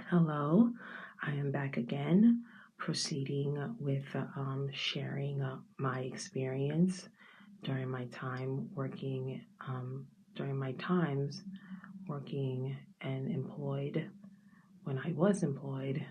Hello, I am back again, proceeding with sharing my experience during my time working, during my times working and employed when I was employed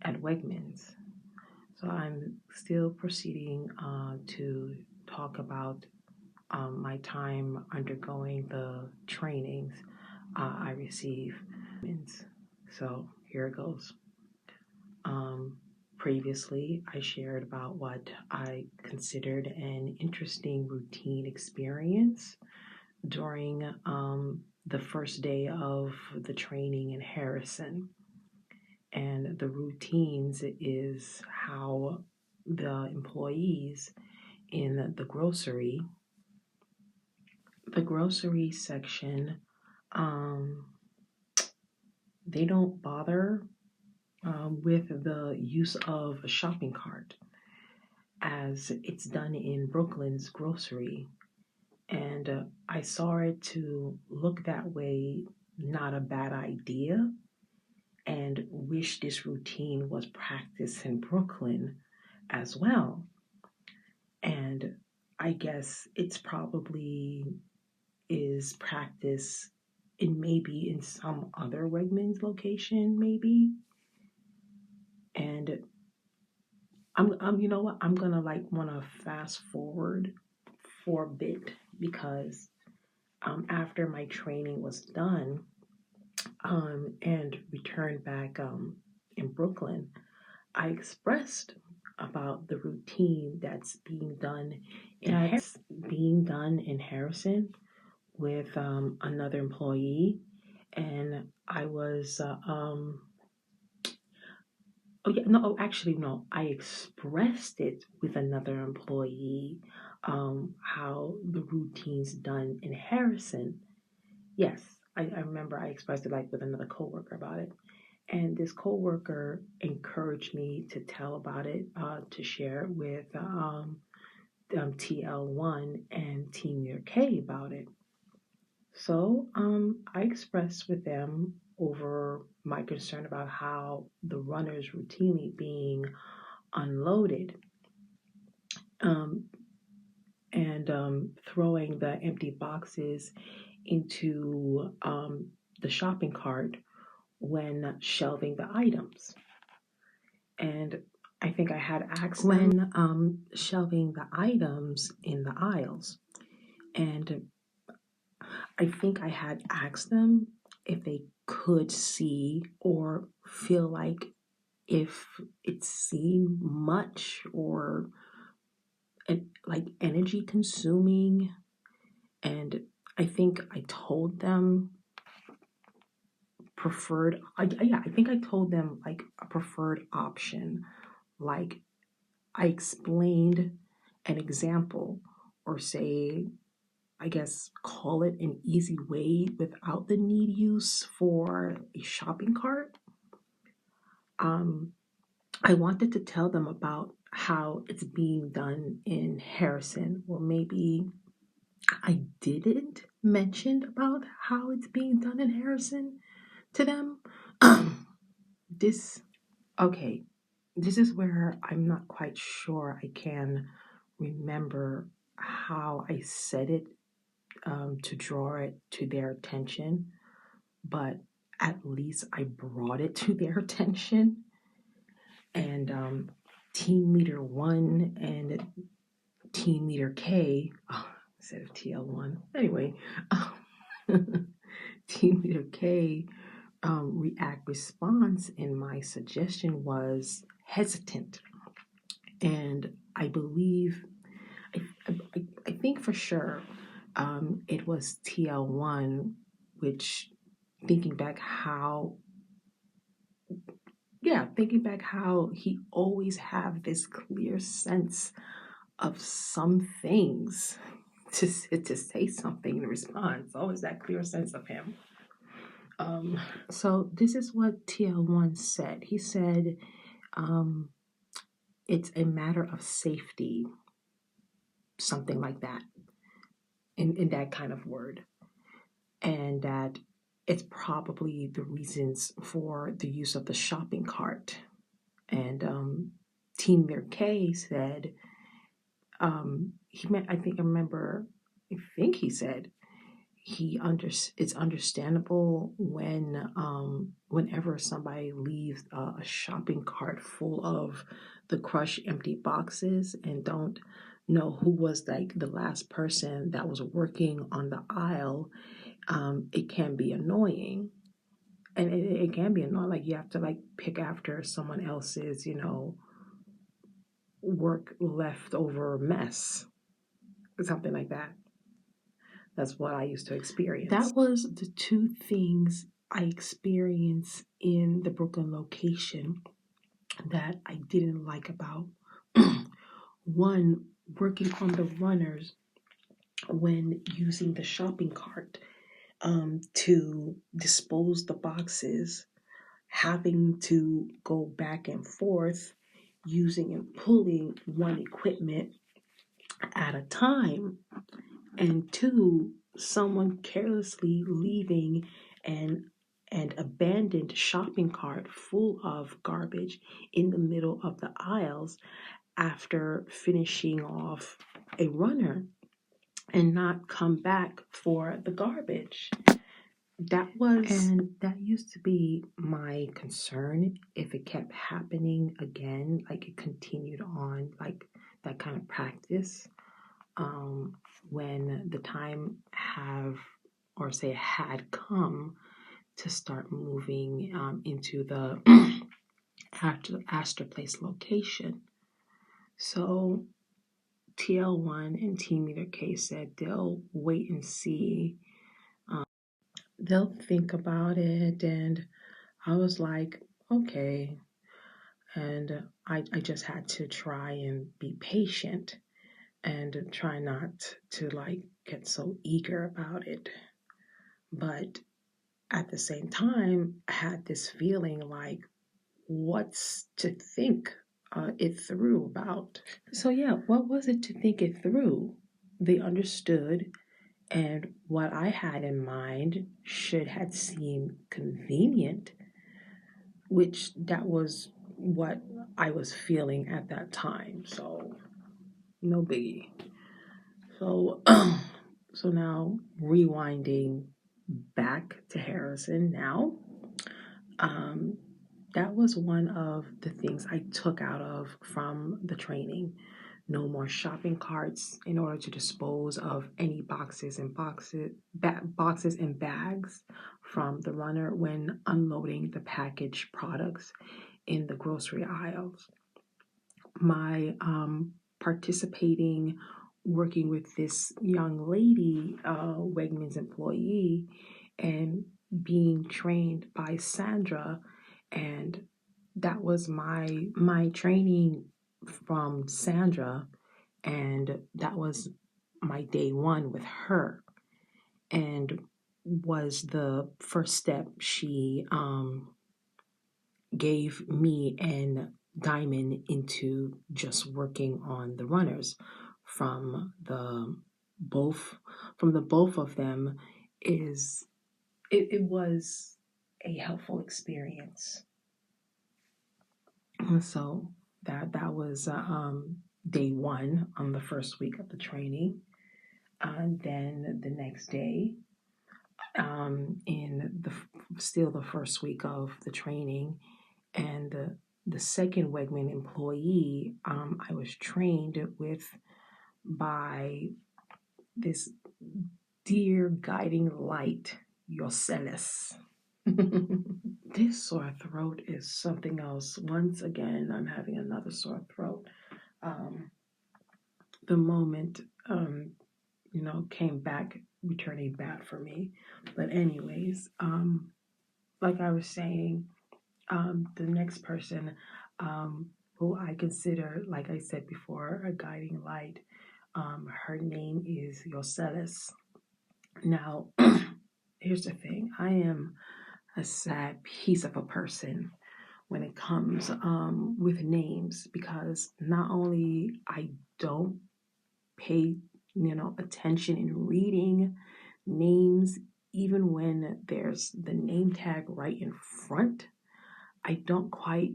at Wegmans. So I'm still proceeding to talk about my time undergoing the trainings I receive. So here it goes. Previously, I shared about what I considered an interesting routine experience during the first day of the training in Harrison. And the routines is how the employees in the grocery section, um, they don't bother with the use of a shopping cart as it's done in Brooklyn's grocery. And I saw it to look that way, not a bad idea, and wish this routine was practiced in Brooklyn as well. And I guess it's probably is practiced in maybe in some other Wegmans location, maybe. And you know what? I'm gonna want to fast forward for a bit because after my training was done and returned back in Brooklyn, I expressed about the routine that's being done in Harrison with another employee, and I was oh yeah, no, actually no. I expressed it with another employee, how the routine's done in Harrison. Yes, I remember I expressed it with another coworker about it. And this coworker encouraged me to tell about it, to share it with TL1 and Team Year K about it. So I expressed with them over my concern about how the runners routinely being unloaded, um, and throwing the empty boxes into the shopping cart when shelving the items. And I think I had asked when shelving the items in the aisles. And I think I had asked them if they could see or feel like if it seemed much or like energy consuming. And I think I told them I think I told them like a preferred option. Like I explained an example or say, I guess, call it an easy way without the need use for a shopping cart. Um, I wanted to tell them about how it's being done in Harrison, or maybe I didn't mention about how it's being done in Harrison to them. This okay, this is where I'm not quite sure I can remember how I said it to draw it to their attention, but at least I brought it to their attention. And Team Leader 1 and Team Leader K, instead of TL1, anyway, Team Leader K react response in my suggestion was hesitant. And I believe, I think for sure it was TL1, which thinking back how he always have this clear sense of some things to say something in response. Always that clear sense of him. So this is what TL1 said. He said, it's a matter of safety, something like that, in that kind of word. And that it's probably the reasons for the use of the shopping cart. And Team Leader K said, he meant, I think he said it's understandable when whenever somebody leaves a shopping cart full of the crushed empty boxes and don't know who was like the last person that was working on the aisle. It can be annoying, and it can be annoying, like you have to like pick after someone else's work leftover mess, something like that. That's what I used to experience. That was the two things I experienced in the Brooklyn location that I didn't like about one, working on the runners when using the shopping cart to dispose the boxes, having to go back and forth using and pulling one equipment at a time, and two, someone carelessly leaving an abandoned shopping cart full of garbage in the middle of the aisles after finishing off a runner and not come back for the garbage. That used to be my concern if it kept happening again, like it continued on, like that kind of practice. When the time had come to start moving into the Astor Place location. So TL1 and Team Leader K said they'll wait and see. They'll think about it, and I was like, okay. And I just had to try and be patient and try not to like get so eager about it. But at the same time, I had this feeling like, what's to think it through about? So, yeah, what was it to think it through? They understood, and what I had in mind should have seemed convenient, which that was what I was feeling at that time. So, no biggie. So, so now rewinding back to Harrison now. That was one of the things I took out of from the training. No more shopping carts in order to dispose of any boxes and bags from the runner when unloading the packaged products in the grocery aisles. My participating, working with this young lady, Wegmans employee, and being trained by Sandra, and that was my training from Sandra, and that was my day one with her, and was the first step she gave me and Diamond into just working on the runners. From the both of them, it was a helpful experience. So that was day one on the first week of the training. And then the next day, in still the first week of the training, and the second Wegman employee, I was trained with by this dear guiding light, Yosellus. This sore throat is something else. Once again, I'm having another sore throat. The moment, came back, returning back for me. But anyways, like I was saying, the next person who I consider, like I said before, a guiding light, her name is Yosellus. Now, here's the thing. I am a sad piece of a person when it comes with names, because not only I don't pay attention in reading names even when there's the name tag right in front, I don't quite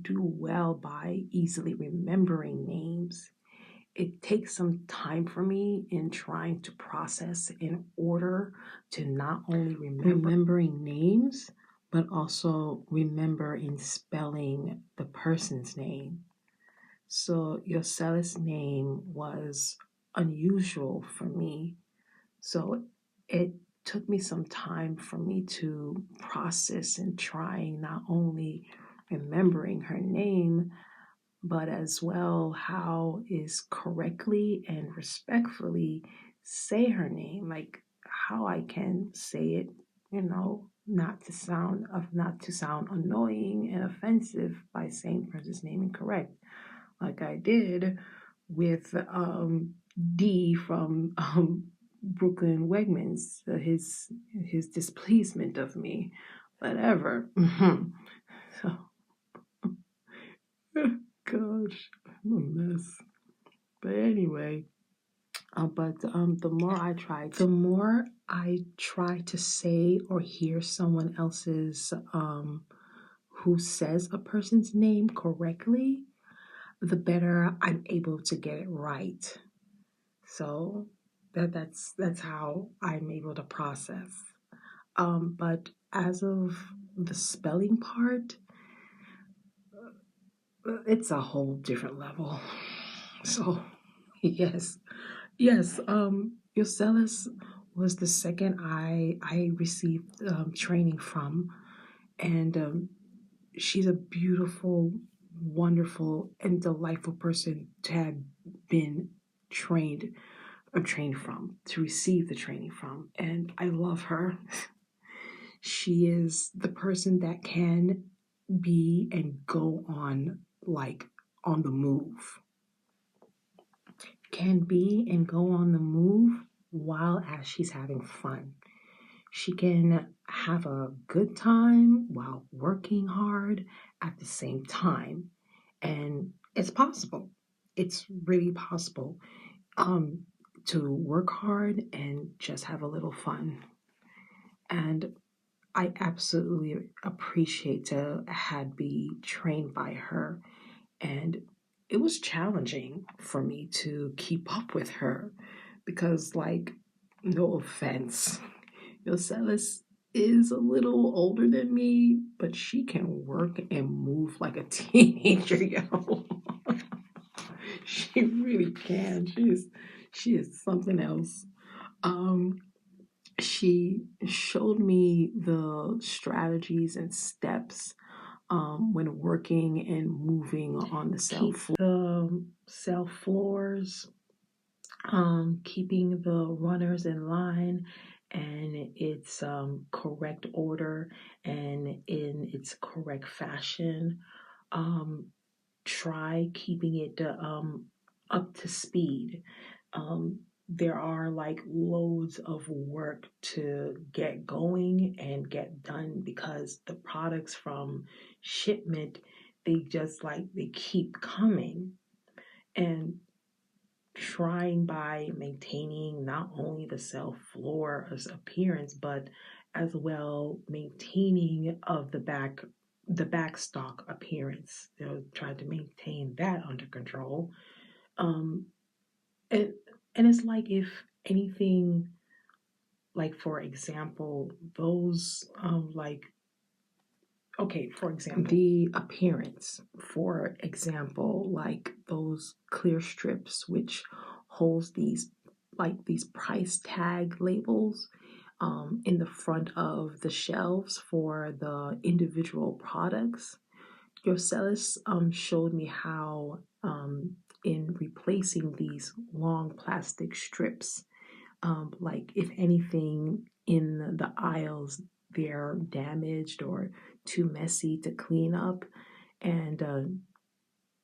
do well by easily remembering names. It takes some time for me in trying to process in order to not only remembering names, but also remember in spelling the person's name. So Yosellus' name was unusual for me. So it took me some time for me to process and trying not only remembering her name, but as well how is correctly and respectfully say her name, like how I can say it, not to sound annoying and offensive by saying the person's name incorrect, like I did with D from Brooklyn Wegmans, his displeasement of me, whatever. So, gosh, I'm a mess. But anyway, the more I try to say or hear someone else's who says a person's name correctly, the better I'm able to get it right. So that's how I'm able to process. But as of the spelling part, it's a whole different level. So yes, yes. Yosellus was the second I received training from, and she's a beautiful, wonderful, and delightful person to have been trained to receive the training from, and I love her. She is the person that can be and go on like on the move. Can be and go on the move while as she's having fun. She can have a good time while working hard at the same time. And it's possible. It's really possible to work hard and just have a little fun. And I absolutely appreciate to had be trained by her, and it was challenging for me to keep up with her because, like, no offense, Yosellus is a little older than me, but she can work and move like a teenager, yo. She really can. She is something else. Um, she showed me the strategies and steps when working and moving on the cell floors, keeping the runners in line and its correct order and in its correct fashion. Try keeping it up to speed. There are like loads of work to get going and get done because the products from shipment, they keep coming, and trying by maintaining not only the cell floor's appearance but as well maintaining of the back stock appearance. They'll try to maintain that under control. Um, and and it's like if anything, like for example, those okay, for example, the appearance, for example, like those clear strips which holds these price tag labels in the front of the shelves for the individual products. Yosellus showed me how in replacing these long plastic strips, like if anything in the aisles they're damaged or too messy to clean up, and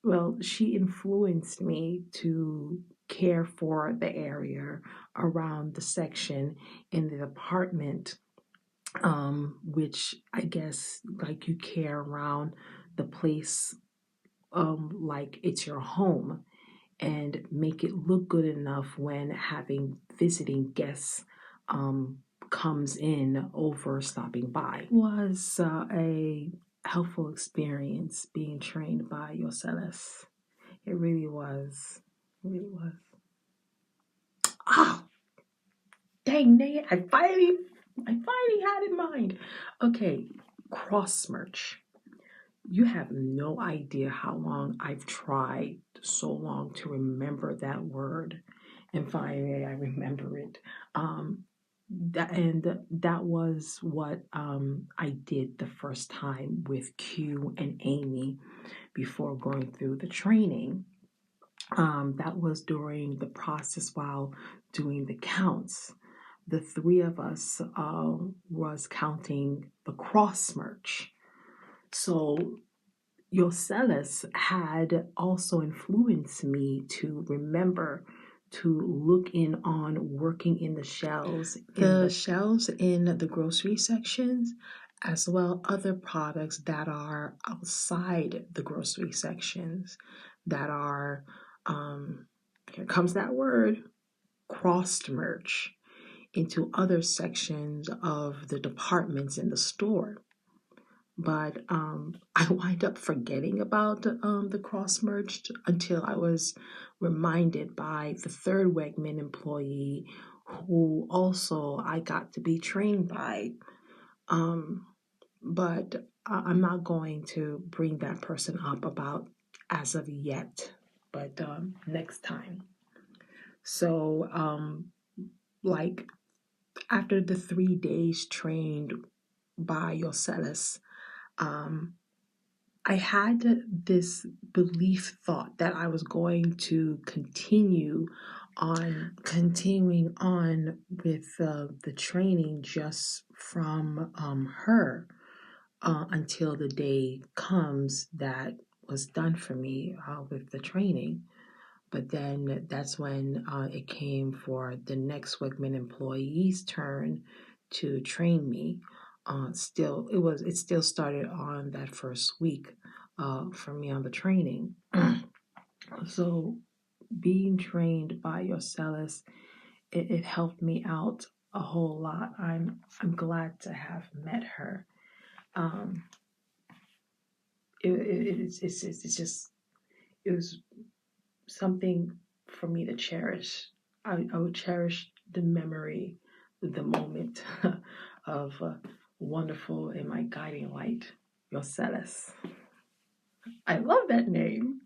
well, she influenced me to care for the area around the section in the department, which I guess like you care around the place, like it's your home, and make it look good enough when having visiting guests comes in over stopping by. It was a helpful experience being trained by Yosellus. It really was. It really was. Oh, dang it. I finally had in mind. Okay, cross merch. You have no idea how long I've tried so long to remember that word. And finally I remember it. That was what I did the first time with Q and Amy before going through the training. That was during the process while doing the counts. The three of us was counting the cross merch. So Yosellus had also influenced me to remember to look in on working in the shelves. The shelves in the grocery sections, as well other products that are outside the grocery sections that are, here comes that word, crossed merch into other sections of the departments in the store. But I wind up forgetting about the cross merged until I was reminded by the third Wegman employee who also I got to be trained by. But I'm not going to bring that person up about as of yet, but next time. So, like after the 3 days trained by Yosellus, I had this belief thought that I was going to continuing on with the training just from her until the day comes that was done for me with the training. But then that's when it came for the next Wegman employee's turn to train me. It still started on that first week for me on the training. So being trained by Yosellus, it helped me out a whole lot. I'm glad to have met her. It was something for me to cherish. I would cherish the memory, the moment of wonderful and my guiding light, Yosellus. I love that name.